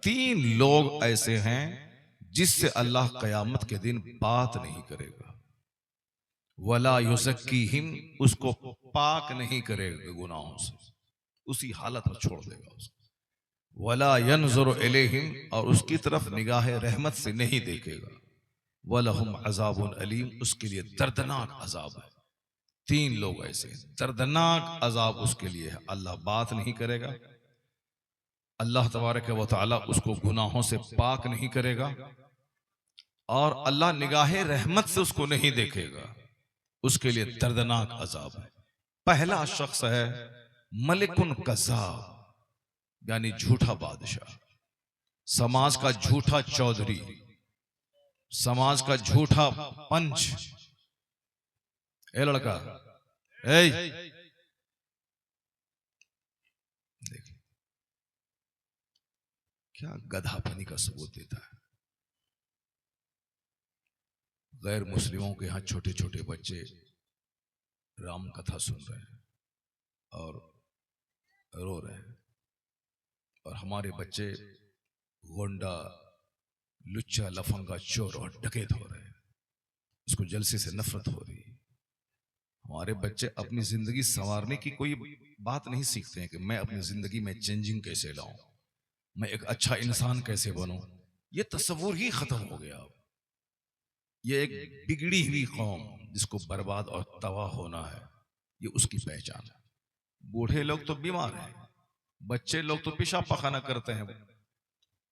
तीन लोग ऐसे हैं जिससे अल्लाह कयामत के दिन बात नहीं करेगा। वला युज़क्कीहिम, उसको पाक नहीं करेगा गुनाहों से, उसी हालत में छोड़ देगा उसको। वला यनज़ुरु इलैहिम, और उसकी तरफ निगाह रहमत से नहीं देखेगा। वलहुम अज़ाबुन अलीम, उसके लिए दर्दनाक अजाब है। तीन लोग ऐसे हैं, दर्दनाक अजाब उसके लिए है। अल्लाह बात नहीं करेगा, अल्लाह तबारक व तआला उसको गुनाहों से पाक नहीं करेगा, और अल्लाह निगाह रहमत से उसको नहीं देखेगा, उसके लिए दर्दनाक अजाब है। पहला शख्स है मलिकुन कज़्ज़ाब, यानी झूठा बादशाह, समाज का झूठा चौधरी, समाज का झूठा पंच। ए लड़का, ए देखिए क्या गधापनी का सबूत देता है। गैर मुस्लिमों के यहाँ छोटे छोटे बच्चे राम कथा सुन रहे हैं और रो रहे हैं, और हमारे बच्चे गोंडा, लुच्चा, लफंगा, चोर और डकैत हो रहे हैं। उसको जलसे से नफरत हो रही है। हमारे बच्चे अपनी जिंदगी संवारने की कोई बात नहीं सीखते हैं कि मैं अपनी जिंदगी में चेंजिंग कैसे लाऊं, मैं एक अच्छा इंसान कैसे बनूं। ये तस्वुर ही खत्म हो गया। अब ये एक बिगड़ी हुई कौम जिसको बर्बाद और तबाह होना है, ये उसकी पहचान है। बूढ़े लोग तो बीमार हैं, बच्चे लोग तो पेशाब पखाना करते हैं।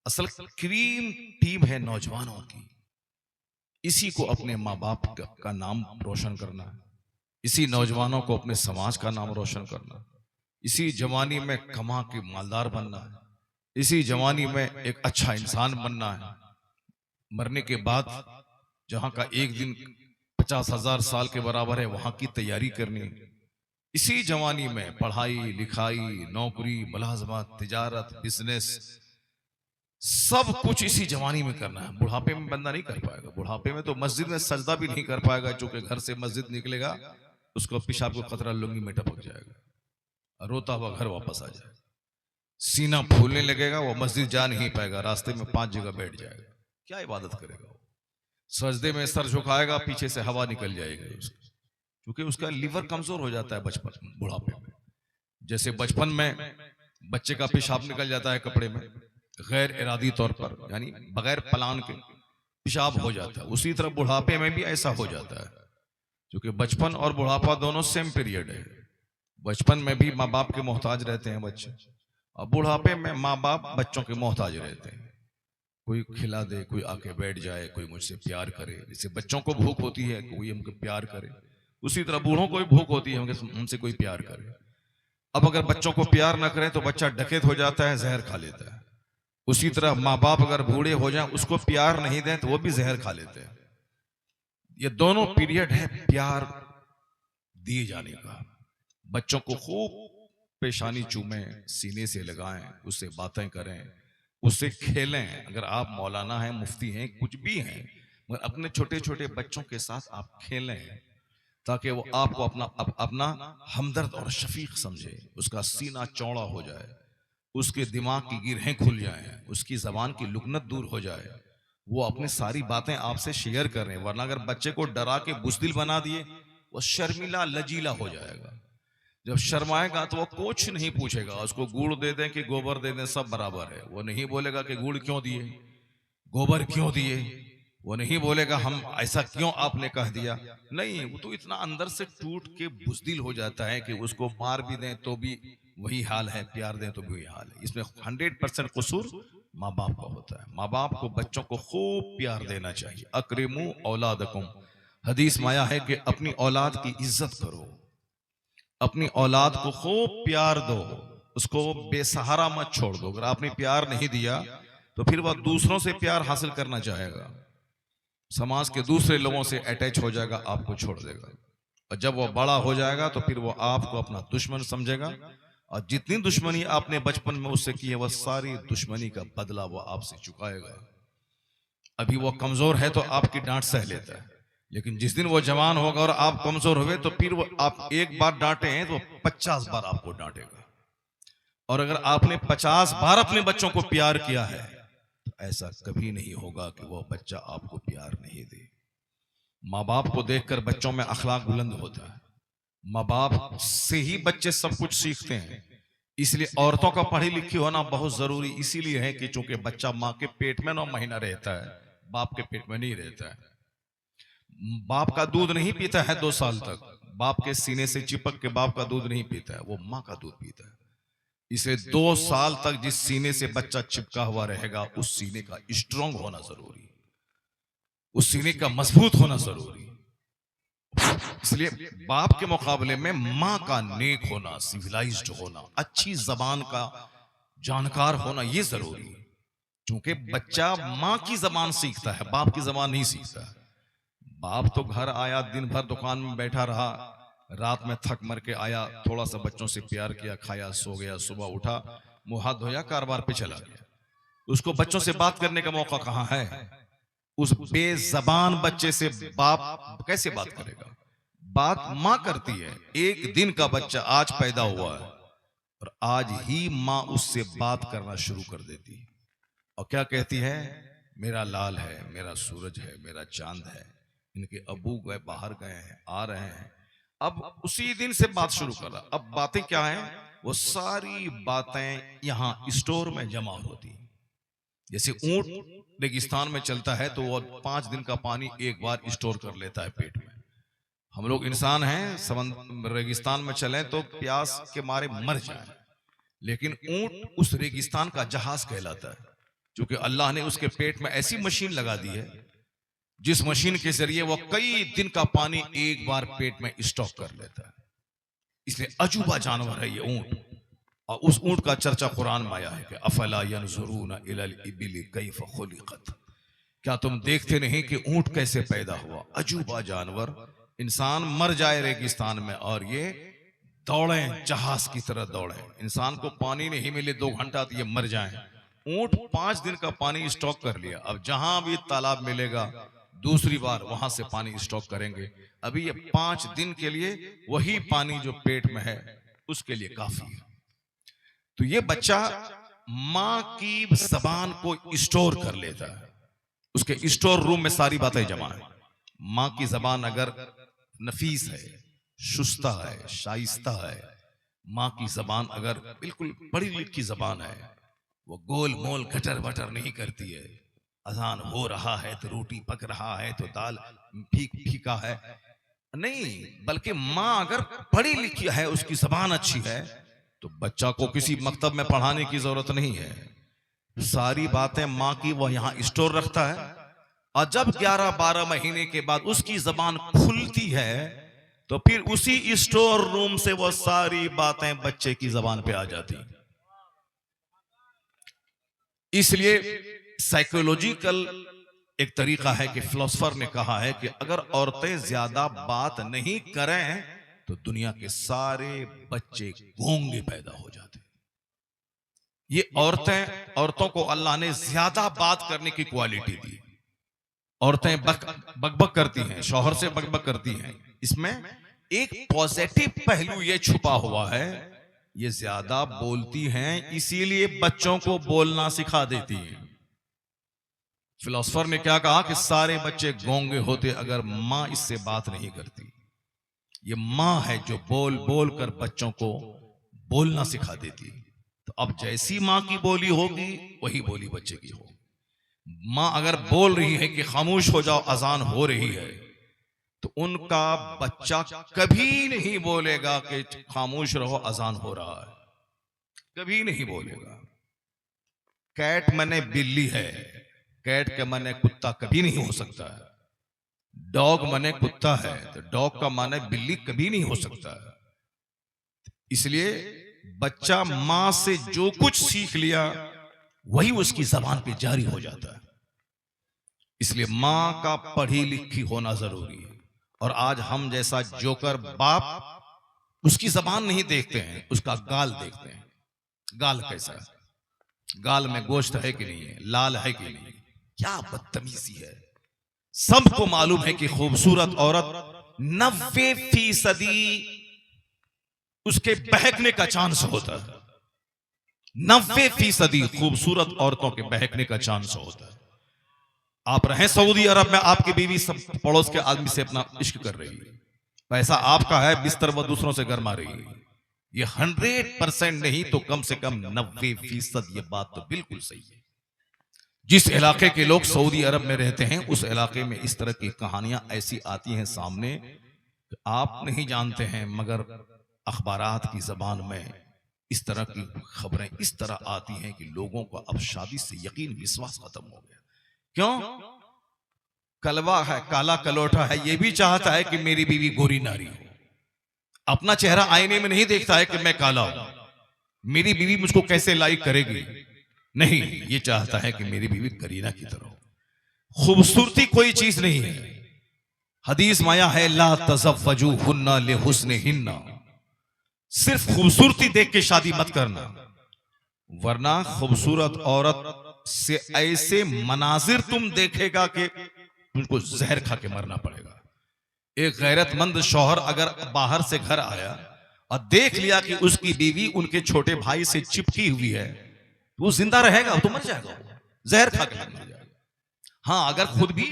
असल क्रीम टीम है नौजवानों की। इसी को अपने माँ बाप का नाम रोशन करना है, इसी नौजवानों को अपने समाज का नाम रोशन करना, इसी जवानी में कमा के मालदार बनना है, इसी जवानी में एक अच्छा इंसान बनना है। मरने के बाद जहां का एक दिन 50,000 साल के बराबर है, वहां की तैयारी करनी है। इसी जवानी में पढ़ाई लिखाई, नौकरी, मुलाजमत, तिजारत, बिजनेस, सब कुछ इसी जवानी में करना है। बुढ़ापे में बंदा नहीं कर पाएगा। बुढ़ापे में तो मस्जिद में सजदा भी नहीं कर पाएगा, चूंकि घर से मस्जिद निकलेगा उसको पेशाब को खतरा लुंगी में टपक जाएगा, रोता हुआ घर वापस आ जाएगा, सीना फूलने लगेगा, वो मस्जिद जा नहीं पाएगा, रास्ते में 5 जगह बैठ जाएगा। क्या इबादत करेगा वो? सजदे में सर झुकाएगा, पीछे से हवा निकल जाएगी उसकी, क्योंकि उसका लीवर कमजोर हो जाता है बचपन बुढ़ापे में। जैसे बचपन में बच्चे का पेशाब निकल जाता है कपड़े में, गैर इरादी तौर पर, यानी बगैर प्लान के पेशाब हो जाता है, उसी तरह बुढ़ापे में भी ऐसा हो जाता है। क्योंकि बचपन और बुढ़ापा दोनों सेम पीरियड है। बचपन में भी माँ बाप के मोहताज रहते हैं बच्चे, और बुढ़ापे में माँ बाप बच्चों के मोहताज रहते हैं। कोई खिला दे, कोई आके बैठ जाए, कोई मुझसे प्यार करे। जैसे बच्चों को भूख होती है कोई हमको प्यार करे, उसी तरह बूढ़ों को भी भूख होती है हमसे कोई प्यार करे। अब अगर बच्चों को प्यार ना करें तो बच्चा डकैत हो जाता है, जहर खा लेता है। उसी तरह माँ बाप अगर बूढ़े हो जाएं, उसको प्यार नहीं दें तो वो भी जहर खा लेते हैं। ये दोनों पीरियड है प्यार दिए जाने का। बच्चों को खूब पेशानी चूमें, सीने से लगाएं, उससे बातें करें, उससे खेलें। अगर आप मौलाना हैं, मुफ्ती हैं, कुछ भी हैं, मगर अपने छोटे छोटे बच्चों के साथ आप खेलें, ताकि वो आपको अपना हमदर्द और शफीक समझे, उसका सीना चौड़ा हो जाए, उसके दिमाग की गिरहें खुल जाएं, उसकी जबान की लुकनत दूर हो जाए, वो अपनी सारी बातें आपसे शेयर कर रहे हैं। वरना अगर बच्चे को डरा के बुज़दिल बना दिए, वो शर्मिला लजीला हो जाएगा। जब शर्माएगा तो वो कुछ नहीं पूछेगा। उसको गुड़ दे दें कि गोबर दे दें, सब बराबर है। वो नहीं बोलेगा कि गुड़ क्यों दिए, गोबर क्यों दिए, वो नहीं बोलेगा हम ऐसा क्यों आपने कह दिया। नहीं, वो तो इतना अंदर से टूट के बुज़दिल हो जाता है कि उसको मार भी दें तो भी वही हाल है, प्यार दें तो भी वही हाल है। इसमें 100% कसूर माँ बाप का होता है। माँ बाप को बच्चों को खूब प्यार देना चाहिए। अक्रिमू औलादकुम, हदीस में आया है कि अपनी औलाद की इज्जत करो, अपनी औलाद को खूब प्यार दो, उसको बेसहारा मत छोड़ दो। अगर आपने प्यार नहीं दिया तो फिर वह दूसरों से प्यार हासिल करना चाहेगा, समाज के दूसरे लोगों से अटैच हो जाएगा, आपको छोड़ देगा। और जब वो बड़ा हो जाएगा तो फिर वो आपको अपना दुश्मन समझेगा, और जितनी दुश्मनी आपने बचपन में उससे की है, वह सारी दुश्मनी का बदला वो आपसे चुकाएगा। अभी वो कमजोर है तो आपकी डांट सह लेता है, लेकिन जिस दिन वो जवान होगा और आप कमजोर हुए तो फिर वो आप एक बार डांटे हैं तो 50 बार आपको डांटेगा। और अगर आपने 50 बार अपने बच्चों को प्यार किया है ऐसा कभी नहीं होगा कि वह बच्चा आपको प्यार नहीं दे। माँ बाप को देखकर बच्चों में अखलाक बुलंद होता है। माँ बाप से ही बच्चे सब कुछ सीखते हैं। इसलिए औरतों का पढ़ी लिखी होना बहुत जरूरी इसीलिए है कि चूंकि बच्चा माँ के पेट में 9 महीना रहता है, बाप के पेट में नहीं रहता है। बाप का दूध नहीं पीता है 2 साल तक, बाप के सीने से चिपक के बाप का दूध नहीं पीता है, वो माँ का दूध पीता है। इसे 2 साल तक जिस सीने से बच्चा चिपका हुआ रहेगा उस सीने का स्ट्रांग होना जरूरी, उस सीने का मजबूत होना जरूरी। इसलिए बाप के मुकाबले में माँ का नेक होना, सिविलाइज्ड होना, अच्छी जबान का जानकार होना ये जरूरी है। क्योंकि बच्चा माँ की जबान सीखता है, बाप की जबान नहीं सीखता है। बाप तो घर आया, दिन भर दुकान में बैठा रहा, रात में थक मर के आया, थोड़ा सा बच्चों से प्यार किया, खाया, सो गया, सुबह उठा, मुंह हाथ धोया, कारोबार पे चला गया। उसको बच्चों से बात करने का मौका कहाँ है? उस बेजबान बच्चे से बाप कैसे बात करेगा? बात माँ करती है। एक दिन का बच्चा आज पैदा हुआ है और आज ही माँ उससे बात करना शुरू कर देती है और क्या कहती है? मेरा लाल है, मेरा सूरज है, मेरा चांद है, इनके अबू गए बाहर गए हैं, आ रहे हैं। अब उसी दिन से बात शुरू कर रहा। अब बातें क्या हैं? वो सारी बातें यहाँ स्टोर में जमा होती। जैसे ऊंट रेगिस्तान में चलता है तो वो 5 दिन का पानी एक बार स्टोर कर लेता है पेट में। हम लोग इंसान हैं, रेगिस्तान में चलें तो प्यास के मारे मर जाएं, लेकिन ऊंट उस रेगिस्तान का जहाज कहलाता है, क्योंकि अल्लाह ने उसके पेट में ऐसी मशीन लगा दी है जिस मशीन के जरिए वो कई दिन का पानी एक बार पेट में स्टॉक कर लेता है। इसलिए अजूबा जानवर है ये ऊंट। और उस ऊंट का चर्चा कुरान में आया है कि अफला यंजुरूना इलल इबिली कैफ खुलिकत, क्या तुम देखते नहीं कि ऊंट कैसे पैदा हुआ? अजूबा जानवर। इंसान मर जाए रेगिस्तान में और ये दौड़े, जहाज की तरह दौड़े। इंसान को पानी नहीं मिले 2 घंटा तो ये मर जाए। ऊंट 5 दिन का पानी स्टॉक कर लिया, अब जहां भी तालाब मिलेगा दूसरी बार वहां से पानी स्टॉक करेंगे। अभी ये 5 दिन के लिए वही पानी जो पेट में है उसके लिए काफी है। तो ये बच्चा माँ की जबान को स्टोर कर लेता है, उसके स्टोर रूम में सारी बातें जमा है। माँ की जबान अगर नफीस है, शुस्ता है, शाइस्ता है, माँ की जबान अगर बिल्कुल पढ़ी लिखी जबान है, वो गोल मोल घटर बटर नहीं करती है। अजान हो रहा है तो रोटी पक रहा है तो दाल फीका है, नहीं, बल्कि माँ अगर पढ़ी लिखी है, उसकी जबान अच्छी है, तो बच्चा को किसी मकतब में पढ़ाने की जरूरत नहीं है। सारी बातें माँ की वो यहाँ स्टोर रखता है और जब 11-12 महीने के बाद उसकी जबान खुलती है तो फिर उसी स्टोर रूम से वो सारी बातें बच्चे की जबान पे आ जाती। इसलिए साइकोलॉजिकल एक तरीका है कि फिलोसोफर ने कहा है कि अगर औरतें ज्यादा बात नहीं करें तो दुनिया के सारे बच्चे गूंगे पैदा हो जाते। ये औरतों को अल्लाह ने ज्यादा बात करने की क्वालिटी दी। औरतें बकबक करती हैं, शौहर से बकबक करती हैं। इसमें एक पॉजिटिव पहलू ये छुपा हुआ है, ये ज्यादा बोलती हैं इसीलिए बच्चों को बोलना सिखा देती हैं। फिलोसोफर ने क्या कहा कि सारे बच्चे गूंगे होते अगर माँ इससे बात नहीं करती। ये माँ है जो बोल बोल कर बच्चों को बोलना सिखा देती। तो अब जैसी माँ की बोली होगी वही बोली बच्चे की होगी। माँ अगर बोल रही है कि खामोश हो जाओ, अजान हो रही है, तो उनका बच्चा कभी नहीं बोलेगा कि खामोश रहो, अजान हो रहा है, कभी नहीं बोलेगा। कैट मने बिल्ली है, कैट के मने कुत्ता कभी नहीं हो सकता है। डॉग मने कुत्ता है तो डॉग का माने बिल्ली कभी नहीं हो सकता है। इसलिए बच्चा मां से जो कुछ सीख लिया वही उसकी जबान पे जारी हो जाता है। इसलिए मां का पढ़ी लिखी होना जरूरी है। और आज हम जैसा जोकर बाप उसकी जबान नहीं देखते हैं, उसका गाल देखते हैं। गाल कैसा है, गाल में गोश्त है कि नहीं है, लाल है कि नहीं, क्या बदतमीजी है। सबको मालूम है कि खूबसूरत औरत 90% उसके बहकने का चांस होता है। 90% खूबसूरत औरतों के बहकने का चांस होता है। आप रहें सऊदी अरब में, आपकी बीवी सब पड़ोस के आदमी से अपना इश्क कर रही है, पैसा आपका है, बिस्तर वो दूसरों से गरमा रही है। ये 100% नहीं तो कम से कम 90%, ये बात तो बिल्कुल सही है। जिस इलाके के लोग सऊदी अरब में रहते हैं उस इलाके में इस तरह की कहानियां ऐसी आती हैं सामने, आप नहीं जानते हैं, मगर अखबारात की जबान में इस तरह की खबरें इस तरह आती हैं कि लोगों को अब शादी से यकीन विश्वास खत्म हो गया। क्यों? कलवा है, काला कलोटा है, ये भी चाहता है कि मेरी बीवी गोरी नारी हो। अपना चेहरा आईने में नहीं देखता है कि मैं काला हूं, मेरी बीवी मुझको कैसे लाइक करेगी, नहीं, ये चाहता है कि मेरी बीवी करीना की तरह हो। खूबसूरती कोई चीज नहीं है। हदीस माया है, ला तज़व्वजुहुन्ना लिहुस्निहिन्ना, सिर्फ खूबसूरती देख के शादी मत करना, वरना खूबसूरत औरत से ऐसे मनाजिर तुम देखेगा कि तुमको जहर खा के मरना पड़ेगा। एक गैरतमंद शौहर अगर बाहर से घर आया और देख लिया कि उसकी बीवी उनके छोटे भाई से चिपकी हुई है, तो वो जिंदा रहेगा? वो तो मर जाएगा, जहर खा के मर जाएगा। हाँ, अगर खुद भी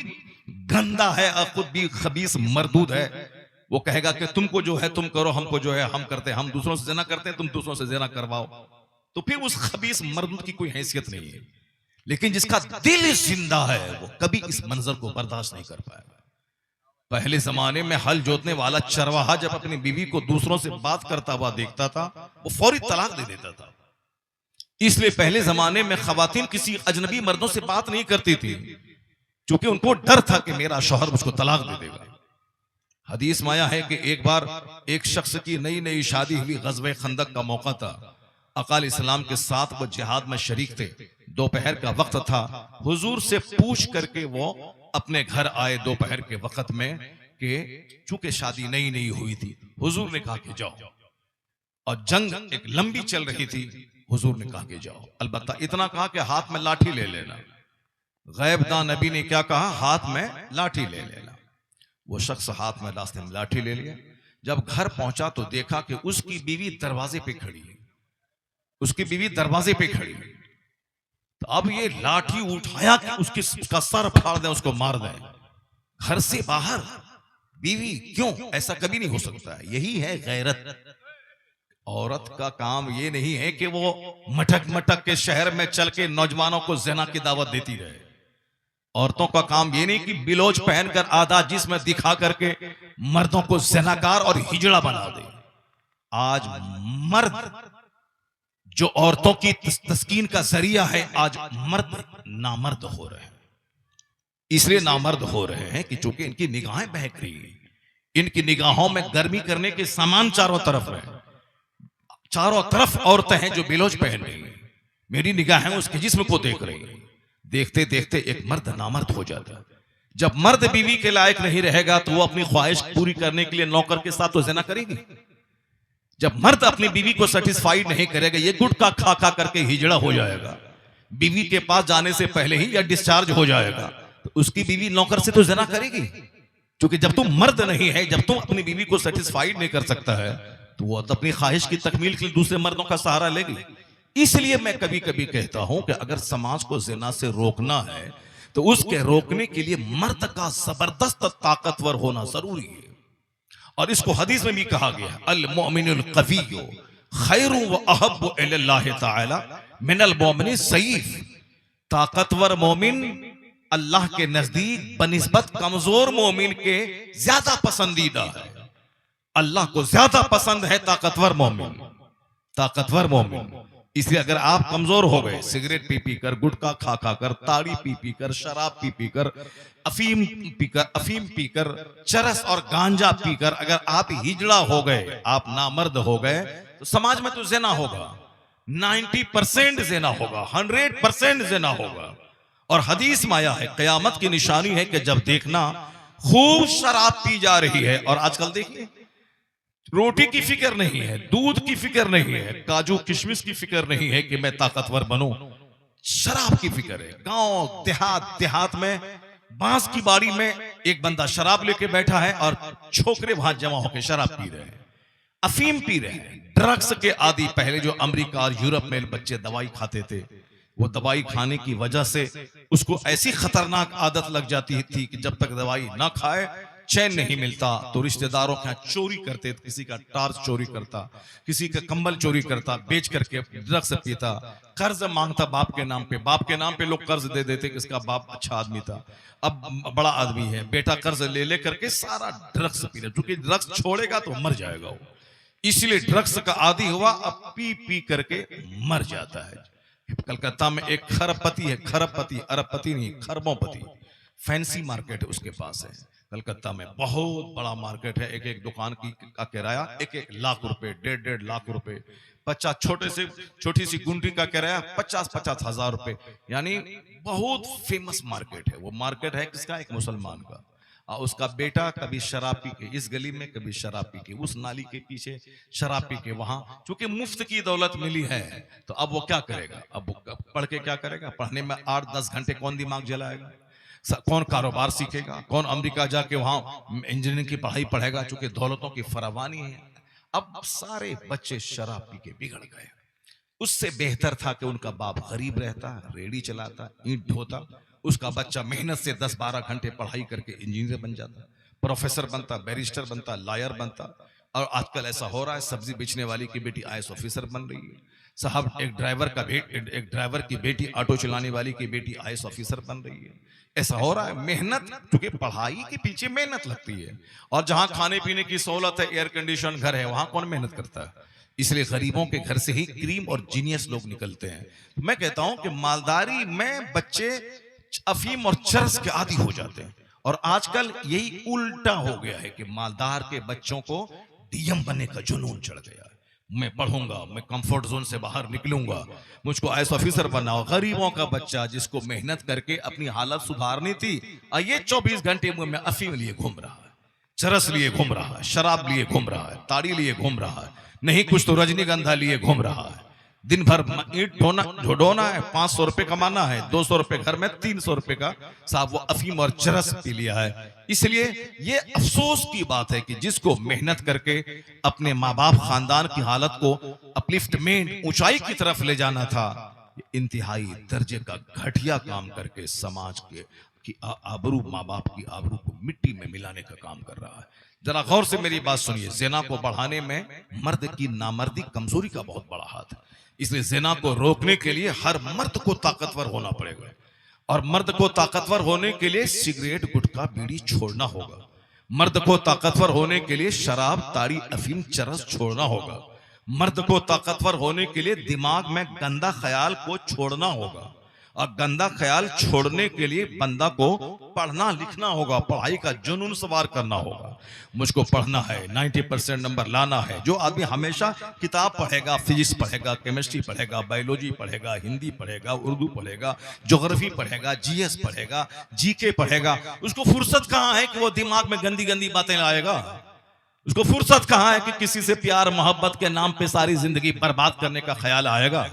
गंदा है और खुद भी खबीस मरदूद है, वो कहेगा कि तुमको जो है तुम करो, हमको जो है हम करते हैं, हम दूसरों से ज़िना करते हैं, तुम दूसरों से ज़िना करवाओ, तो फिर उस खबीस मरदूद की कोई हैसियत नहीं है। लेकिन जिसका दिल जिंदा है वो कभी इस मंजर को बर्दाश्त नहीं कर पाएगा। पहले जमाने में हल जोतने वाला चरवाहा जब अपनी बीवी को दूसरों से बात करता हुआ देखता था, वो फौरी तलाक दे देता था। इसलिए पहले जमाने में खवातीन किसी अजनबी मर्दों से बात नहीं करती थी, क्योंकि उनको डर था कि मेरा शौहर मुझको तलाक दे देगा। हदीस माया है कि एक बार एक शख्स की नई नई शादी हुई, ग़ज़वे खंदक का मौका था, अकाल इस्लाम के साथ वो जिहाद में शरीक थे, दोपहर का वक्त था, हुजूर से पूछ करके वो अपने घर आए दोपहर के वक्त में कि चूंकि शादी नई नई हुई थी, हुजूर ने कहा कि जाओ, और जंग एक लंबी चल रही थी, हुजूर ने कहा कि जाओ, अलबत्ता इतना कहा कि हाथ में लाठी ले लेना। गैबदान नबी ने क्या कहा? हाथ में लाठी ले लेना। वो शख्स हाथ में रास्ते में लाठी ले लिया। जब घर पहुंचा तो देखा कि उसकी बीवी दरवाजे पे खड़ी है, उसकी बीवी दरवाजे पे खड़ी है। तो अब ये लाठी उठाया कि उसका सर फाड़ दे, उसको मार दे। घर से बाहर बीवी, क्यों? ऐसा कभी नहीं हो सकता है। यही है गैरत। औरत का काम ये नहीं है कि वो मटक मटक के शहर में चल के नौजवानों को ज़िना की दावत देती रहे। औरतों का काम ये नहीं कि बिलोज पहनकर आधा जिस्म दिखा करके मर्दों को ज़िनाकार और हिजड़ा बना दे। आज मर्द जो औरतों की तस्कीन का जरिया है, आज मर्द नामर्द हो रहे हैं। इसलिए नामर्द हो रहे हैं कि चूंकि इनकी निगाहें बहक रही हैं, इनकी निगाहों में गर्मी करने के सामान चारों तरफ है, चारों तरफ औरतें हैं जो बिलोज पहन रही हैं, मेरी निगाहें उसके जिस्म को देख रही हैं। देखते देखते एक मर्द नामर्द हो जाता है। जब मर्द बीवी के लायक नहीं रहेगा तो वो अपनी ख्वाहिश पूरी करने के लिए नौकर के साथ तो ज़िना करेगी। जब मर्द अपनी बीवी को सेटिस्फाइड नहीं करेगा, ये गुटखा खा खा करके हिजड़ा हो जाएगा, बीवी के पास जाने से पहले ही या डिस्चार्ज हो जाएगा, तो उसकी बीवी नौकर से तो ज़िना करेगी। क्योंकि जब तुम मर्द नहीं है, जब तुम अपनी बीवी को सेटिस्फाइड नहीं कर सकता है, तो वो अपनी ख्वाहिश की तकमील के लिए दूसरे मर्दों का सहारा लेगी। इसलिए मैं कभी कभी कहता हूं कि अगर समाज को ज़िना से रोकना है तो उसके रोकने के लिए मर्द का जबरदस्त ताकतवर होना जरूरी है। और इसको हदीस में भी कहा गया है, अल मोमिनुल क़विय्यु खैरु व अहब्बु इलल्लाहि तआला मिनल मोमिनि ज़ईफ़। ताकतवर मोमिन अल्लाह के नजदीक बनिस्बत कमजोर मोमिन के ज्यादा पसंदीदा है। अल्लाह को ज्यादा पसंद है ताकतवर मोमिन, ताकतवर मोमिन। इसलिए अगर आप कमजोर हो गए, सिगरेट पी पी कर, गुटखा खा खा कर, ताड़ी पी पी कर, शराब पी पी कर, अफीम पीकर, चरस और गांजा पीकर अगर आप हिजड़ा हो गए, आप नामर्द हो गए, तो समाज में तो ज़िना होगा, 90% ज़िना होगा, 100% ज़िना होगा। और हदीस में आया है, क़यामत की निशानी है कि जब देखना खूब शराब पी जा रही है, और आजकल देखिए रोटी की फिक्र नहीं है, दूध की फिक्र नहीं है, काजू किशमिश की फिक्र नहीं है कि मैं ताकतवर बनूं, शराब की फिक्र है। गांव देहात में बांस की बाड़ी में एक बंदा शराब लेके बैठा है और छोकरे वहां जमा होकर शराब पी रहे हैं। अफीम पी रहे हैं, ड्रग्स के आदि। पहले जो अमेरिका और यूरोप में बच्चे दवाई खाते थे, वो दवाई खाने की वजह से उसको ऐसी खतरनाक आदत लग जाती थी कि जब तक दवाई ना खाए चैन नहीं मिलता। तो रिश्तेदारों के यहाँ चोरी करते, किसी का टार्च चोरी करता, किसी का कंबल चोरी करता, बेच करके ड्रग्स पीता, कर्ज मांगता बाप के नाम पे। बाप के नाम पे लोग कर्ज दे देते कि इसका बाप अच्छा आदमी था, अब बड़ा आदमी है, बेटा कर्ज ले ले करके सारा ड्रग्स पी रहा, क्योंकि ड्रग्स छोड़ेगा तो मर जाएगा वो, इसलिए ड्रग्स का आदी हुआ, अब पी पी करके मर जाता है। कलकत्ता में एक खरबपति है, खरबपति, अरबपति नहीं, खरबोपति, फैंसी मार्केट है उसके पास है। कलकत्ता में बहुत बड़ा मार्केट है, एक एक दुकान की का किराया 1-1 लाख रुपए, 1.5 लाख रुपए। 50 छोटी सी गुंडी का किराया 50-50 हजार रुपए। यानी बहुत फेमस मार्केट है वो। मार्केट है किसका? एक मुसलमान का। और उसका बेटा कभी शराब पी के इस गली में, कभी शराब पी के उस नाली के पीछे, शराब पी के वहां, क्योंकि मुफ्त की दौलत मिली है। तो अब वो क्या करेगा? अब वो पढ़ के क्या करेगा? पढ़ने में 8-10 घंटे कौन दिमाग जलाएगा? कौन कारोबार सीखेगा? कौन अमेरिका जाके वहां इंजीनियरिंग की पढ़ाई पढ़ेगा? चूंकि दौलतों की फरावानी है। अब सारे बच्चे शराब पी के बिगड़ गए। उससे बेहतर था कि उनका बाप गरीब रहता, रेडी चलाता, ईंट ढोता, उसका बच्चा मेहनत से 10-12 घंटे पढ़ाई करके इंजीनियर बन जाता, प्रोफेसर बनता, बैरिस्टर बनता, लॉयर बनता। और आजकल ऐसा हो रहा है, सब्जी बेचने वाली की बेटी आईएएस ऑफिसर बन रही है साहब, एक ड्राइवर की बेटी, ऑटो चलाने वाली की बेटी आईएएस ऑफिसर बन रही है। ऐसा हो रहा है। मेहनत, क्योंकि पढ़ाई के पीछे मेहनत लगती है। और जहां खाने पीने की सहूलत है, एयर कंडीशन घर है, वहां कौन मेहनत करता है? इसलिए गरीबों के घर से ही क्रीम और जीनियस लोग निकलते हैं। मैं कहता हूं कि मालदारी में बच्चे अफीम और चरस के आदी हो जाते हैं। और आजकल यही उल्टा हो गया है कि मालदार के बच्चों को डीएम बनने का जुनून चढ़ गया है। मैं पढ़ूंगा, मैं कंफर्ट जोन से बाहर निकलूंगा, मुझको आईएएस ऑफिसर बनाओ। गरीबों का बच्चा जिसको मेहनत करके अपनी हालत सुधारनी थी, ये 24 घंटे में अफीम लिए घूम रहा है, चरस लिए घूम रहा है, शराब लिए घूम रहा है, ताड़ी लिए घूम रहा है, नहीं कुछ तो रजनीगंधा लिए घूम रहा है। दिन भर ईंट ढोना है, 500 रुपए कमाना है, 200 रुपए घर में, 300 रुपए का साहब वो अफीम और चरस पी लिया है। इसलिए ये अफसोस की बात है कि जिसको मेहनत करके अपने माँ बाप खानदान की हालत को अपलिफ्टमेंट, ऊंचाई की तरफ ले जाना था, इंतहाई दर्जे का घटिया काम करके समाज की आबरू, माँ बाप की आबरू को मिट्टी में मिलाने का काम कर रहा है। जरा गौर से मेरी बात सुनिए। ज़िना को बढ़ाने में मर्द की नामर्दी, कमजोरी का बहुत बड़ा हाथ है। इसलिए ज़िना को रोकने के लिए हर मर्द को ताकतवर होना पड़ेगा। और मर्द को ताकतवर होने के लिए सिगरेट, गुटखा, बीड़ी छोड़ना होगा। मर्द को ताकतवर होने के लिए शराब, ताड़ी, अफीम, चरस छोड़ना होगा। मर्द को ताकतवर होने के लिए दिमाग में गंदा ख्याल को छोड़ना होगा। और गंदा ख्याल छोड़ने के लिए बंदा को पढ़ना लिखना होगा, पढ़ाई का जुनून सवार करना होगा। मुझको पढ़ना है, 90% नंबर लाना है। जो आदमी हमेशा किताब पढ़ेगा, फिजिक्स पढ़ेगा, केमिस्ट्री पढ़ेगा, बायोलॉजी पढ़ेगा, हिंदी पढ़ेगा, उर्दू पढ़ेगा, ज्योग्राफी पढ़ेगा, जीएस पढ़ेगा, जीके पढ़ेगा, उसको फुर्सत कहाँ है कि वो दिमाग में गंदी गंदी बातें लाएगा? उसको फुर्सत कहाँ है कि किसी से प्यार मोहब्बत के नाम पे सारी जिंदगी बर्बाद करने का ख्याल आएगा?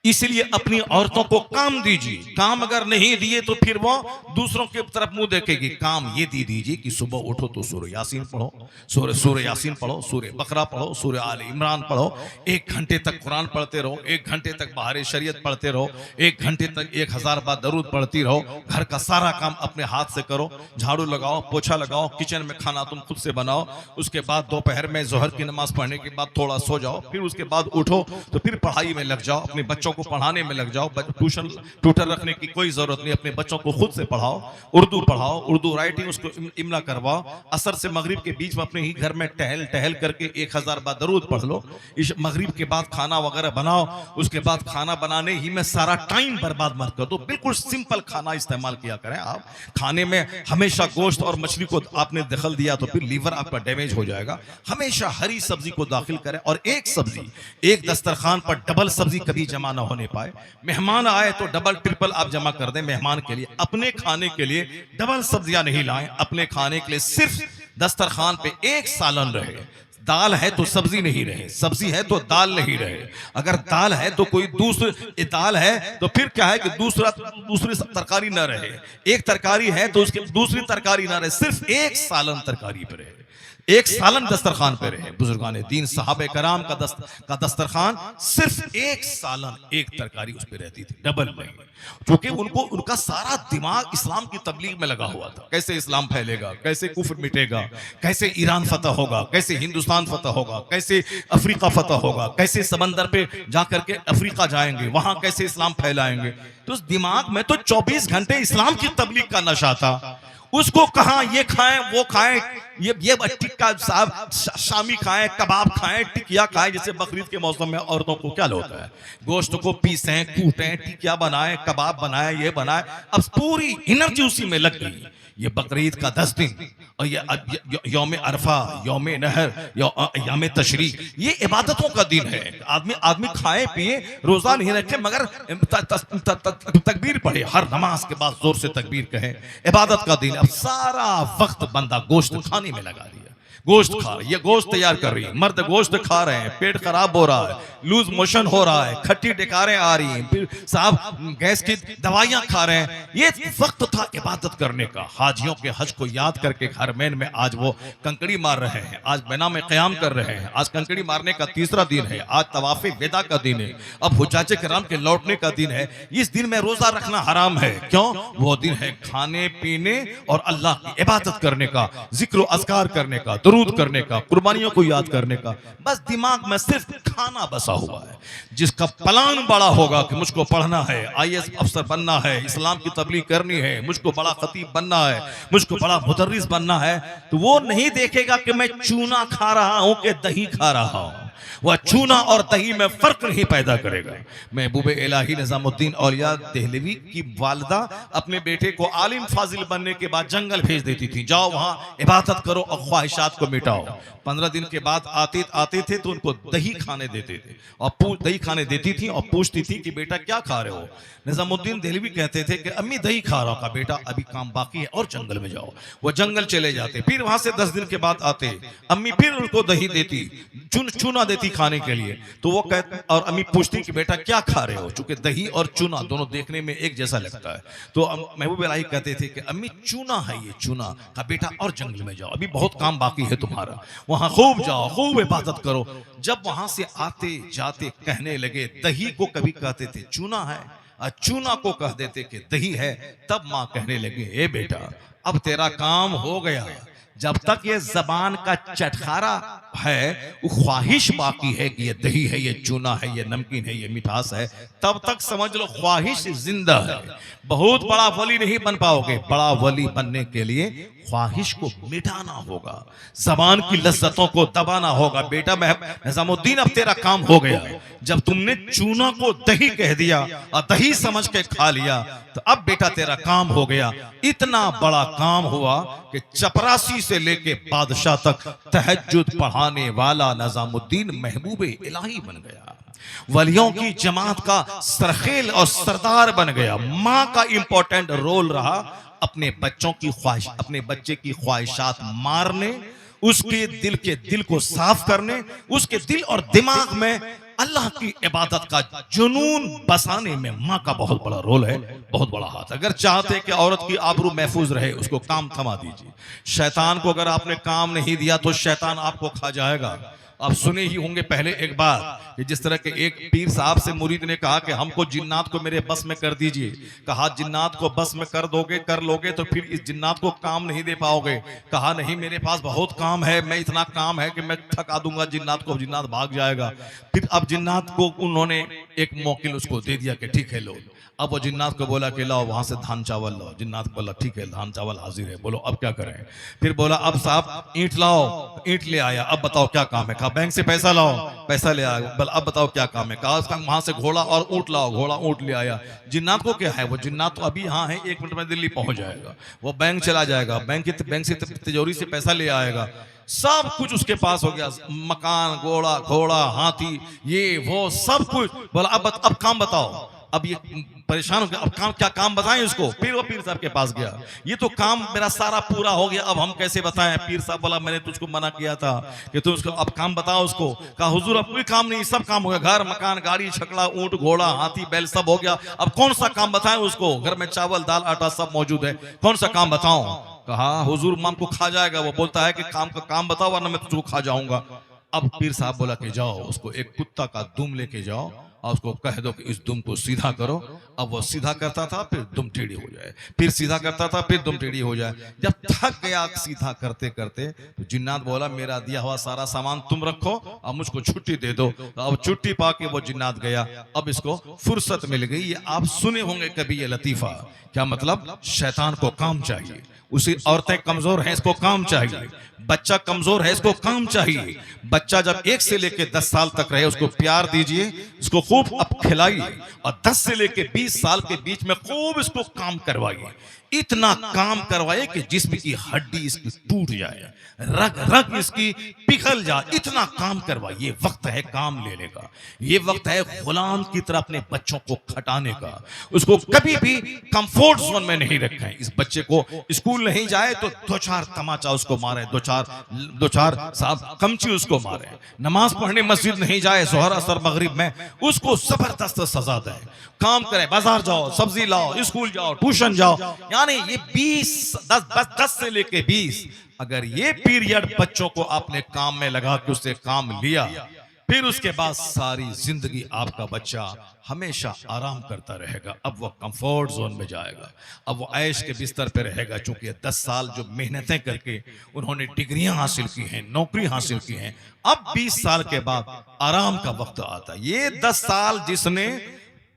इसलिए अपनी औरतों को काम दीजिए। काम अगर नहीं दिए तो फिर वो दूसरों की तरफ मुंह देखेगी। काम ये दीजिए कि सुबह उठो तो सूरह यासीन पढ़ो, सूरह यासीन पढ़ो, सूरह बकरा पढ़ो, सूरह आल इमरान पढ़ो, 1 घंटे तक कुरान पढ़ते रहो, 1 घंटे तक बाहर शरीयत पढ़ते रहो, 1 घंटे तक 1000 बार दरूद पढ़ती रहो। घर का सारा काम अपने हाथ से करो, झाड़ू लगाओ, पोछा लगाओ, किचन में खाना तुम खुद से बनाओ। उसके बाद दोपहर में जोहर की नमाज पढ़ने के बाद थोड़ा सो जाओ, फिर उसके बाद उठो तो फिर पढ़ाई में लग जाओ, अपने बच्चों को पढ़ाने में लग जाओ। ट्यूटर रखने की कोई जरूरत नहीं, अपने बच्चों को खुद से पढ़ाओ, उर्दू पढ़ाओ, उर्दू राइटिंग उसको इमला करवाओ। असर से मगरिब के बीच में अपने ही घर में टहल करके 1000 बार दरूद पढ़ लो। इस मगरिब के बाद खाना वगैरह बनाओ, उसके बाद खाना बनाने ही में सारा टाइम बर्बाद मत कर दो। बिल्कुल सिंपल खाना इस्तेमाल किया करें आप। खाने में हमेशा गोश्त और मछली को आपने दखल दिया तो फिर लीवर आपका डैमेज हो जाएगा। हमेशा हरी सब्जी को दाखिल करें। और एक सब्जी, एक दस्तरखान पर डबल सब्जी कभी जमा ना होने पाए। मेहमान आए तो डबल ट्रिपल आप जमा कर दें मेहमान के लिए। अपने खाने के लिए डबल सब्जियां नहीं लाएं। अपने खाने के लिए सिर्फ दस्तरखान पे एक सालन रहे। दाल है तो सब्जी नहीं रहे, सब्जी है तो दाल नहीं रहे। अगर दाल है तो कोई दूसरी दाल है तो फिर क्या है कि दूसरी तरकारी ना रहे। एक तरकारी है तो उसके दूसरी तरकारी ना रहे, सिर्फ एक सालन तरकारी पे रहे। एक सालन दस्तरखान पे रहे बुजुर्गान दीन साहबे कराम का दस्तरखान सिर्फ एक सालन एक तरकारी उस पे रहती थी, डबल नहीं, क्योंकि उनका सारा दिमाग इस्लाम की तबलीग में लगा हुआ था। कैसे इस्लाम फैलेगा, कैसे कुफ्र मिटेगा, कैसे ईरान फतह होगा, कैसे हिंदुस्तान फतह होगा, कैसे अफ्रीका फतह होगा, कैसे समंदर पे जाकर के अफ्रीका जाएंगे, वहां कैसे इस्लाम फैलाएंगे। तो उस दिमाग में तो 24 घंटे इस्लाम की तबलीग का नशा था। उसको कहा ये खाएं वो खाएं, ये टिक्का साहब शामी खाएं, कबाब खाएं, टिकिया खाएं, जैसे बकरीद के मौसम में औरतों को क्या होता है, गोश्त को पीसें कूटें, टिकिया बनाएं, कबाब बनाएं, ये बनाएं। अब पूरी एनर्जी उसी में लग गई। ये बकरीद का 10 दिन और ये यौम अरफा, यौम नहर, यौम तशरीक, ये इबादतों का दिन है। आदमी खाए पिए, रोजा नहीं रखे, मगर तकबीर पढ़े, हर नमाज के बाद जोर से तकबीर कहे, इबादत का दिन। अब सारा वक्त बंदा गोश्त खाने में लगा दिया, गोश्त खा, ये गोश्त तैयार कर रही है, मर्द गोश्त खा रहे हैं, पेट खराब हो रहा है, लूज मोशन हो रहा है, खट्टी डकारें आ रही हैं, फिर साहब गैस की दवाइयां खा रहे हैं। ये वक्त था इबादत करने का। हाजियों के हज को याद करके हरमैन में आज वो कंकड़ी मार रहे हैं, आज बिना में क़याम कर रहे हैं, आज कंकड़ी मारने का तीसरा दिन है, आज तवाफ़े वेदा का दिन है, अब हुज्जाजे किराम के लौटने का दिन है। इस दिन में रोजा रखना हराम है। क्यों? वो दिन है खाने पीने और अल्लाह की इबादत करने का, जिक्र अज़कार करने का, दरूद करने का, कुर्बानियों को याद करने का। बस दिमाग में सिर्फ खाना बसा हुआ है। जिसका प्लान बड़ा होगा कि मुझको पढ़ना है, IAS अफसर बनना है, इस्लाम की तबलीग करनी है, मुझको बड़ा खतीब बनना है, मुझको बड़ा मुदर्रिस बनना है, तो वो नहीं देखेगा कि मैं चूना खा रहा हूं कि दही खा रहा हूं। वह चूना और दही में फर्क नहीं पैदा करेगा। महबूब इलाही निजामुद्दीन औलिया देहलवी की वालिदा अपने बेटे को आलिम फाजिल बनने के बाद जंगल भेज देती थी, जाओ वहां इबादत करो और ख्वाहिशात को मिटाओ। 15 दिन के बाद आते थे तो उनको दही खाने देते थे और दही खाने देती थी और पूछती थी कि बेटा क्या खा रहे हो। निजामुद्दीन देहलवी कहते थे कि अम्मी दही खा रहा हूं। कहा बेटा अभी काम बाकी है और जंगल में जाओ। वो जंगल चले जाते, फिर वहां से 10 दिन के बाद आते, अम्मी फिर उनको दही देती, चूना देती खाने के लिए। तो वो कहते और अम्मी पूछती कि बेटा क्या खा रहे हो, चूंकि दही और चूना दोनों देखने में एक जैसा लगता है। तो महबूब इलाही कहते थे कि अम्मी चूना है ये चूना। कहा बेटा और जंगल में जाओ, अभी बहुत काम बाकी है तुम्हारा, वहां खूब जाओ, खूब इबादत करो। जब वहां से आते जाते कहने लगे दही को कभी कहते थे चूना है, चूना को कह देते कि दही है, तब मां कहने लगे ए बेटा अब तेरा काम हो गया। जब तक ये जबान का चटखारा है, वो ख्वाहिश बाकी है कि ये दही है, ये चूना है, ये नमकीन है, ये मिठास है, तब तक समझ लो ख्वाहिश जिंदा है। बहुत बड़ा वली नहीं बन पाओगे। बड़ा वली बनने के लिए ख्वाहिश को मिटाना होगा, जबान की लज्जतों को दबाना होगा। बेटा निजामुद्दीन अब तेरा काम हो गया। जब तुमने चूना को दही कह दिया और दही समझ के खा लिया, तो अब बेटा तेरा काम हो गया। इतना बड़ा काम हुआ कि चपरासी से लेके बादशाह तक तहज्जुद पढ़ाने वाला निजामुद्दीन महबूब इलाही बन गया, वलियों की जमात का सरखेल और सरदार बन गया। मां का इंपॉर्टेंट रोल रहा अपने बच्चों की ख्वाहिश, अपने बच्चे की ख्वाहिशात मारने, उसके दिल को साफ करने, उसके दिल और दिमाग में अल्लाह की इबादत का जुनून बसाने में मां का बहुत बड़ा रोल है, बहुत बड़ा हाथ। अगर चाहते कि औरत की आबरू महफूज रहे, उसको काम थमा दीजिए। शैतान को अगर आपने काम नहीं दिया तो शैतान आपको खा जाएगा। आप सुने ही होंगे पहले एक बार कि जिस तरह के एक पीर साहब से मुरीद ने कहा कि हमको जिन्नात को मेरे बस में कर दीजिए। कहा जिन्नात को बस में कर लोगे तो फिर इस जिन्नात को काम नहीं दे पाओगे। कहा नहीं मेरे पास बहुत काम है, मैं इतना काम है कि मैं थका दूंगा जिन्नात को, जिन्नात भाग जाएगा। फिर अब जिन्नात को उन्होंने एक मौकिल उसको दे दिया कि ठीक है लो। अब वो जिन्नात को बोला कि लाओ वहां से धान चावल लाओ। जिन्नात बोला ठीक है धान चावल हाजिर है, बोलो अब क्या करें। फिर बोला अब साहब ईंट लाओ, ईंट ले आया, अब बताओ क्या काम है। कहा बैंक से पैसा लाओ, पैसा ले आया, बोला अब बताओ क्या काम है। कहा वहां से घोड़ा और ऊंट लाओ, घोड़ा ऊंट ले आया। जिन्नात को क्या है, वो जिन्नात तो अभी यहाँ है, 1 मिनट में दिल्ली पहुंच जाएगा। वो बैंक चला जाएगा, बैंक से तिजोरी से पैसा ले आएगा, सब कुछ उसके पास हो गया, मकान, घोड़ा, हाथी, ये वो सब कुछ। बोला अब काम बताओ। अब ये परेशान हो गया, अब क्या काम बताएं उसको। फिर वो पीर साहब के पास गया, ये तो काम मेरा सारा पूरा हो गया, अब हम कैसे बताएं। पीर साहब बोला मैंने तुझको मना किया था कि तुम उसको अब काम बताओ उसको। कहा हुजूर अब कोई काम नहीं, सब काम हो गया, घर मकान गाड़ी छकड़ा ऊंट घोड़ा हाथी बैल सब हो गया, अब कौन सा काम बताएं उसको। घर में चावल दाल आटा सब मौजूद है, कौन सा काम बताऊं। कहा हुजूर माम को खा जाएगा। वो बोलता है कि काम का काम बताओ वरना मैं तुझको खा जाऊंगा। अब पीर साहब बोला कि जाओ उसको एक कुत्ता का दुम लेके जाओ और उसको कह दो कि इस दुम को सीधा करो। अब वो सीधा करता था फिर दुम टेढ़ी हो जाए, फिर सीधा करता था फिर दुम टेढ़ी हो जाए। जब थक गया सीधा करते करते तो जिन्नात बोला मेरा दिया हुआ सारा सामान तुम रखो अब मुझको छुट्टी दे दो। तो अब छुट्टी पाके वो जिन्नात गया। अब इसको फुर्सत मिल गई। ये आप सुने होंगे कभी ये लतीफा, क्या मतलब शैतान को काम चाहिए, उसी औरतें कमजोर हैं इसको काम चाहिए, बच्चा कमजोर है इसको काम चाहिए। बच्चा जब 1 से लेके 10 साल तक रहे उसको प्यार दीजिए, इसको खूब अब खिलाइए और 10 से लेके 20 साल के बीच में खूब इसको काम करवाइए। इतना काम करवाए कि जिस्म की हड्डी इसकी टूट जाए, रग रग इसकी पिघल जाए, इतना काम करवाए। ये वक्त है काम लेने का, ये वक्त है गुलाम की तरह अपने बच्चों को खटाने का। उसको कभी भी कंफर्ट जोन में नहीं रखें। इस बच्चे को स्कूल नहीं जाए तो 2-4 तमाचा उसको मारे, 2-4 साहब कमची उसको मारे। नमाज पढ़ने मस्जिद नहीं जाए जोहर असर मगरिब में, उसको जबरदस्त सजा दे। काम करे, बाजार जाओ, सब्जी लाओ, स्कूल जाओ, ट्यूशन जाओ। यानी ये 10 से लेके 20 अगर ये पीरियड बच्चों को आपने काम में लगा के उससे काम लिया, फिर उसके बाद सारी जिंदगी आपका बच्चा हमेशा आराम करता रहेगा। अब वो कंफर्ट जोन में जाएगा, अब वो ऐश के बिस्तर पे रहेगा। चूंकि 10 साल जो मेहनतें करके उन्होंने डिग्रियां हासिल की हैं, नौकरी हासिल की हैं, अब 20 साल के बाद आराम का वक्त आता है। ये 10 साल जिसने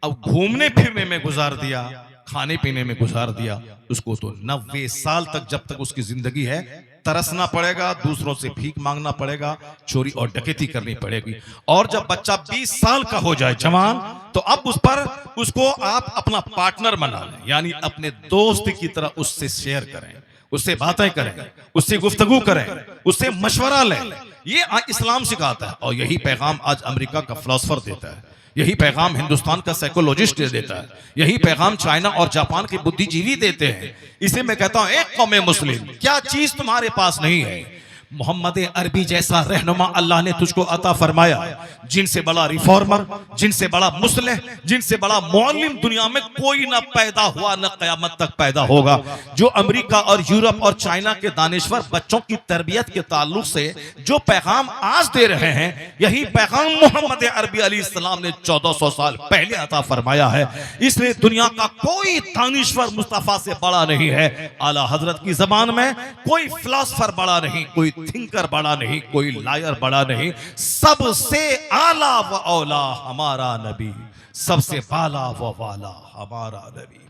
अब घूमने फिरने में गुजार दिया, खाने पीने में गुजार दिया, उसको तो 90 साल तक जब तक उसकी जिंदगी है तरसना पड़ेगा, दूसरों से भीख मांगना पड़ेगा, चोरी और डकैती करनी पड़ेगी। और जब बच्चा 20 साल का हो जाए जवान, तो अब उसको आप अपना पार्टनर बना लें, यानी अपने दोस्त की तरह उससे शेयर करें, उससे बातें करें, उससे गुफ्तगू करें, उससे मशवरा लें। ये इस्लाम सिखाता है और यही पैगाम आज अमेरिका का फिलोसोफर देता है, यही पैगाम हिंदुस्तान का साइकोलॉजिस्ट देता है, यही पैगाम चाइना और जापान के बुद्धिजीवी देते हैं। इसे मैं कहता हूं एक कौम मुस्लिम, क्या चीज तुम्हारे पास नहीं है? मोहम्मद अरबी जैसा रहनुमा अल्लाह ने तुझको अता फरमाया, जिनसे बड़ा रिफॉर्मर, जिनसे बड़ा मुस्लिह, जिनसे बड़ा मुअल्लिम दुनिया में कोई ना पैदा हुआ न कयामत तक पैदा होगा। जो अमेरिका और यूरोप और चाइना के दानिश्वर बच्चों की तरबियत के ताल्लुक से जो पैगाम आज दे रहे हैं, यही पैगाम मोहम्मद अरबी अलैहिस्सलाम ने 1400 साल पहले अता फरमाया है। इसलिए दुनिया का कोई दानिश्वर मुस्तफा से बड़ा नहीं है। आला हजरत की जबान में कोई फिलोसोफर बड़ा नहीं, कोई थिंकर बड़ा नहीं, कोई लायर बड़ा नहीं। सबसे आला व औला हमारा नबी, सबसे बाला व वाला हमारा नबी।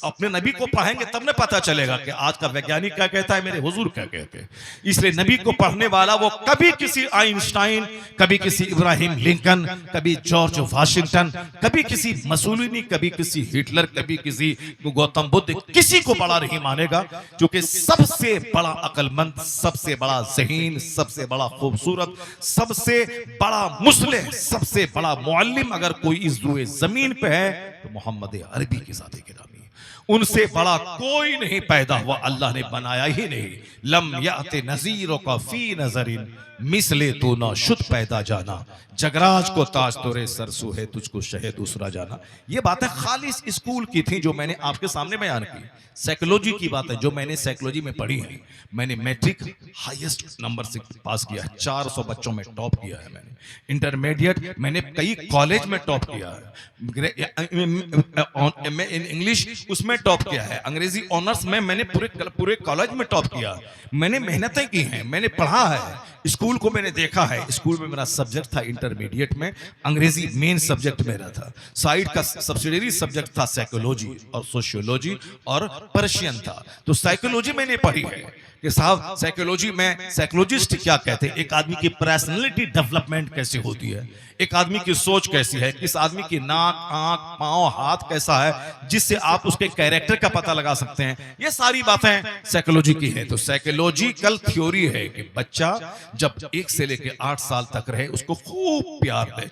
अपने नबी को पढ़ेंगे तब न पता चलेगा कि आज का वैज्ञानिक क्या कहता है, मेरे हुजूर क्या कहते हैं। इसलिए नबी को पढ़ने वाला वो कभी किसी आइंस्टाइन, कभी किसी इब्राहिम लिंकन, कभी जॉर्ज वाशिंगटन, कभी किसी मसूलिनी, कभी किसी हिटलर, कभी किसी गौतम बुद्ध, किसी को बड़ा नहीं मानेगा। क्योंकि सबसे बड़ा अक्लमंद, सबसे बड़ा ज़हीन, सबसे बड़ा खूबसूरत, सबसे बड़ा मुस्लिह, सबसे बड़ा मुअल्लिम अगर कोई इस रुए जमीन पे है तो मोहम्मद अरबी के साथ गिरामी। उनसे बड़ा कोई नहीं पैदा हुआ, अल्लाह ने बनाया ही नहीं। लम याते नज़ीरों का फी नजरिन मिसले तो ना शुद्ध पैदा जाना, जगराज को ताज तोरे सरसू है तुझको शहे दूसरा जाना। ये बातें खालिस स्कूल की थी जो मैंने आपके सामने बयान की। साइकोलॉजी की बात है जो मैंने साइकोलॉजी में पढ़ी है। मैंने मैट्रिक हाईएस्ट नंबर से पास किया है, 400 बच्चों में टॉप किया है। मैंने इंटरमीडिएट मैंने कई कॉलेज में टॉप किया है। इंग्लिश उसमें टॉप किया है, अंग्रेजी ऑनर्स में मैंने पूरे कॉलेज में टॉप किया। मैंने मेहनतें की हैं, मैंने पढ़ा है, स्कूल को मैंने देखा है। स्कूल में मेरा सब्जेक्ट था इंटरमीडिएट में अंग्रेजी मेन सब्जेक्ट मेरा था। साइड का सब्सिडियरी सब्जेक्ट था साइकोलॉजी और सोशियोलॉजी और पर्शियन था। तो साइकोलॉजी मैंने पढ़ी है कि साहब साइकोलॉजी में साइकोलॉजिस्ट क्या कहते हैं, एक आदमी की पर्सनालिटी डेवलपमेंट कैसे होती है, एक आदमी की सोच कैसी है, किस आदमी की नाक, आंख, पांव, हाथ कैसा है, जिससे आप उसके कैरेक्टर का पता लगा सकते हैं। ये सारी बातें साइकोलॉजी की है। तो साइकोलॉजिकल थ्योरी है कि बच्चा जब 1 से लेकर 8 साल तक रहे, उसको खूब प्यार दे,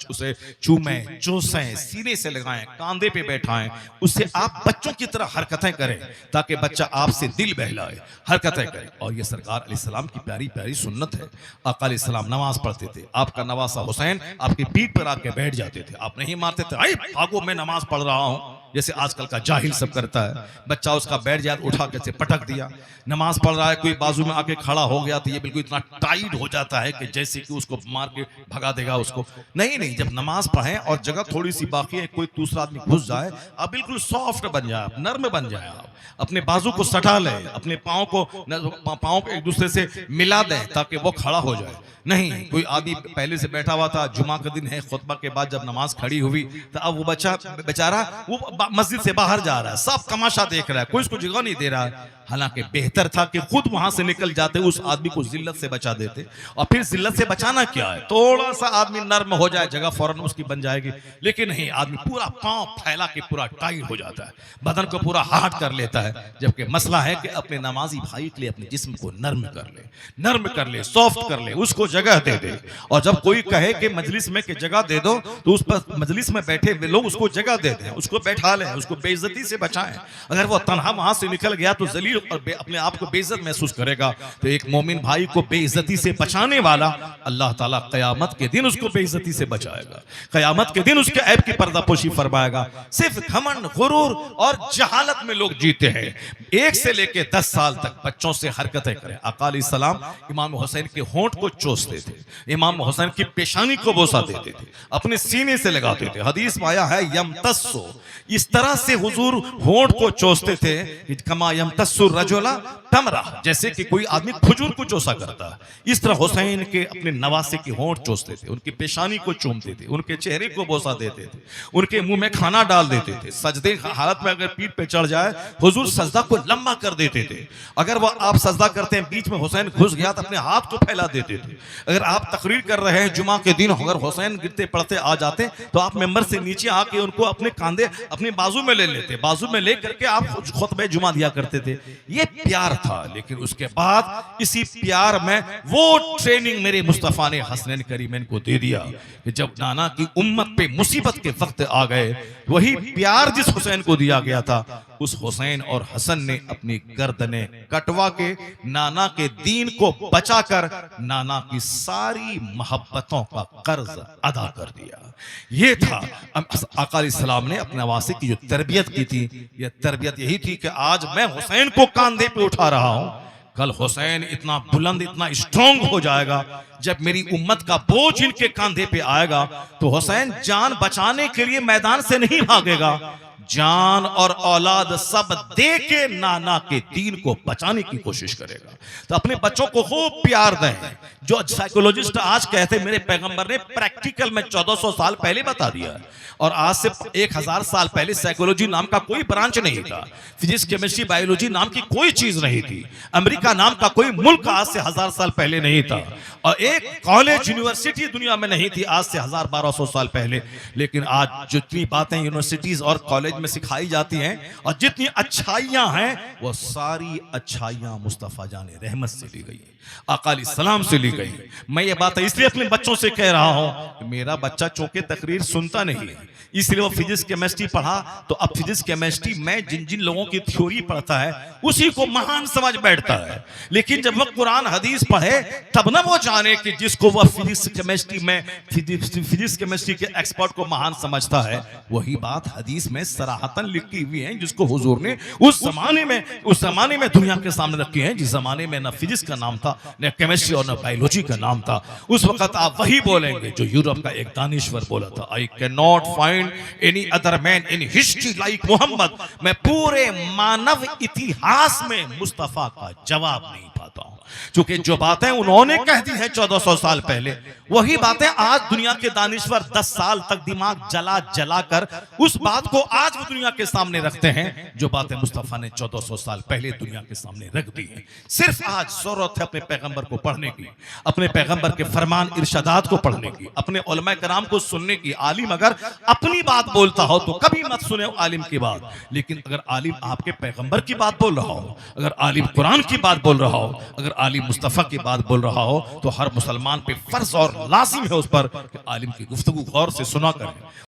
उसे चूमें, चूसें, सीने से लगाएं, कांधे पे बैठाएं, उससे आप बच्चों की तरह हरकतें करें ताकि बच्चा आपसे दिल बहलाए, हरकतें करे। और ये सरकार अलैहिस्सलाम की प्यारी प्यारी सुन्नत है। आका अलैहिस्सलाम नमाज पढ़ते थे, आपका नवासा हुसैन आपकी पीठ पर आके बैठ जाते थे, आप नहीं मारते थे, भागो मैं नमाज पढ़ रहा हूं। जैसे आजकल का जाहिल सब करता है। बच्चा उसका बैठ जाए उठा के से पटक दिया, नमाज पढ़ रहा है कोई बाजू में आके खड़ा हो गया तो ये बिल्कुल इतना टाइट हो जाता है कि जैसे कि उसको मार के भगा देगा उसको। नहीं नहीं, जब नमाज पढ़ें और जगह थोड़ी सी बाकी है, कोई दूसरा आदमी घुस जाए, आप बिल्कुल सॉफ्ट बन जाए, नर्म बन जाए, आप अपने बाजू को सटा लें, अपने पाँव को एक दूसरे से मिला दें ताकि वो खड़ा हो जाए। नहीं, कोई आदमी पहले से बैठा हुआ था, जुमा का दिन है, खुतबा के बाद जब नमाज खड़ी हुई तो अब वो बच्चा बेचारा वो मस्जिद से बाहर जा रहा है, सब तमाशा देख रहा है, कोई इसको जगह नहीं दे रहा है। हालांकि बेहतर था कि खुद वहां से निकल जाते, उस आदमी को जिल्लत से बचा देते। और फिर जिल्लत से बचाना क्या है, थोड़ा सा आदमी नर्म हो जाए, जगह फौरन उसकी बन जाएगी। लेकिन नहीं, आदमी पूरा पांव फैला के पूरा टाइट हो जाता है, बदन को पूरा हार्ड कर लेता है। जबकि मसला है कि अपने नमाजी भाई के लिए अपने जिस्म को नर्म कर ले, सॉफ्ट कर ले, उसको जगह दे दे। और जब कोई कहे कि मजलिस में कि जगह दे दो, तो उस पर मजलिस में बैठे हुए लोग उसको जगह दे दें, उसको बैठा लें, उसको बेइज्जती से बचाएं। अगर वो तन्हा वहां से निकल गया तो जलील और अपने आप को बेइज्जत महसूस करेगा। तो एक मोमिन भाई को बेइज्जती से बचाने वाला अल्लाह ताला कयामत के दिन उसको बेइज्जती से बचाएगा, कयामत के दिन उसके ऐब की पर्दापोशी फरमाएगा। सिर्फ घमंड, गुरूर और जहालत में लोग जीते हैं। 1 से लेकर 10 साल तक बच्चों से हरकतें करें। आका अलैहिस्सलाम इमाम हुसैन के होंठ को चूसते थे, इमाम हुसैन की पेशानी को बोसा देते थे, अपने सीने से लगाते थे। हदीस में आया है यमतस्सु, इस तरह से हुजूर होंठ को चूसते थे, कमा यमतस्सु रजुला तमरा, जैसे कि कोई आदमी खजूर को चूसा करता है। इस तरह हुसैन के अपने नवासे के होंठ चूसते थे, उनकी पेशानी को चूमते थे, उनके चेहरे को बोसा देते थे, उनके मुंह में खाना डाल देते थे। सजदे हालत में अगर पीठ पे चढ़ जाए, हुजूर सजदा को लंबा कर देते थे। अगर वो आप सजदा करते हैं, बीच में हुसैन घुस गया तो अपने हाथ को फैला देते थे। अगर आप तकरीर कर रहे हैं जुमा के दिन, अगर हुसैन गिरते पड़ते आ जाते तो आप मेंबर से नीचे आके उनको अपने कांधे अपने बाजू में ले लेते, बाजू में ले करके आप खुतबे जुमा दिया करते थे। ये प्यार था। लेकिन उसके बाद इसी प्यार में वो ट्रेनिंग मेरे मुस्तफा ने हसनैन करीमैन को दे दिया कि जब नाना की उम्मत पे मुसीबत के वक्त आ गए, वही प्यार जिस हुसैन को दिया गया था, उस हुसैन और हसन ने अपनी गर्दनें कटवा के नाना के दीन को बचाकर नाना की सारी मोहब्बतों का कर्ज अदा कर दिया। ये था आका अलैहिस्सलाम ने अपने नवासे की जो तरबियत की थी। ये तरबियत यही थी कि आज मैं हुसैन को कांधे पे उठा रहा हूं, कल हुसैन इतना बुलंद, इतना स्ट्रांग हो जाएगा, जब मेरी उम्मत का बोझ इनके कांधे पे आएगा तो हुसैन जान बचाने के लिए मैदान से नहीं भागेगा, जान और औलाद सब दे के नाना के दीन को बचाने की कोशिश करेगा। तो अपने बच्चों को खूब प्यार दें। जो साइकोलॉजिस्ट आज कहते, मेरे पैगंबर ने प्रैक्टिकल में 1400 साल पहले बता दिया है, और आज से 1000 साल पहले साइकोलॉजी नाम का कोई ब्रांच नहीं था, फिजिक्स, केमिस्ट्री, बायोलॉजी नाम की कोई चीज नहीं थी, अमेरिका नाम का कोई मुल्क आज से 1000 साल पहले नहीं था, और एक कॉलेज यूनिवर्सिटी दुनिया में नहीं थी आज से 1200 साल पहले। लेकिन आज जितनी बातें यूनिवर्सिटीज और कॉलेज में सिखाई जाती हैं और जितनी अच्छाइयां हैं, वो सारी अच्छाइयां मुस्तफा जाने रहमत से ली गई, आका अलैहिस्सलाम से ली गई। मैं ये बात इसलिए अपने बच्चों से कह रहा हूं, मेरा बच्चा चौके तकरीर सुनता नहीं है, इसलिए वो फिजिक्स केमिस्ट्री पढ़ा तो अब फिजिक्स केमिस्ट्री में जिन जिन लोगों की थ्योरी पढ़ता है उसी को महान समझ बैठता है। लेकिन जब वो कुरान हदीस पढ़े तब ना वो जाने कि जिसको वह फिजिक्स केमिस्ट्री में फिजिक्स केमिस्ट्री के एक्सपर्ट को महान समझता है, वही बात हदीस में सराहतन लिखी हुई है, जिसको हुजूर ने उस जमाने में दुनिया के सामने रखी है, जिस जमाने में न फिजिक्स का नाम था, न केमिस्ट्री और न बायोलॉजी का नाम था। उस वक्त आप वही बोलेंगे जो यूरोप का एक दानिश्वर बोला था, I can not find any other man in history like Muhammad. मैं पूरे मानव इतिहास में मुस्तफा का जवाब नहीं पाता हूं, क्योंकि जो बातें उन्होंने कह दी है 1400 साल पहले, वही बातें आज दुनिया के दानिश्वर 10 साल तक दिमाग जला जला कर उस बात को आज वो दुनिया के सामने रखते हैं, जो बातें मुस्तफा ने 1400 साल पहले दुनिया के सामने रख दी है। सिर्फ आज जरूरत है अपने पैगंबर को पढ़ने की, अपने पैगंबर के फरमान इरशादात को पढ़ने की, अपने उलमा कराम को सुनने की। आलिम अगर अपनी बात बोलता हो तो कभी मत सुने आलिम की बात, लेकिन अगर आलिम आपके पैगंबर की बात बोल रहा हो, अगर आलिम कुरान की बात बोल रहा हो, अगर आलिम मुस्तफा की बात बोल रहा हो, तो हर मुसलमान पे फर्ज और लाजिम है उस पर कि आलिम की गुफ्तगू गौर से सुना करें।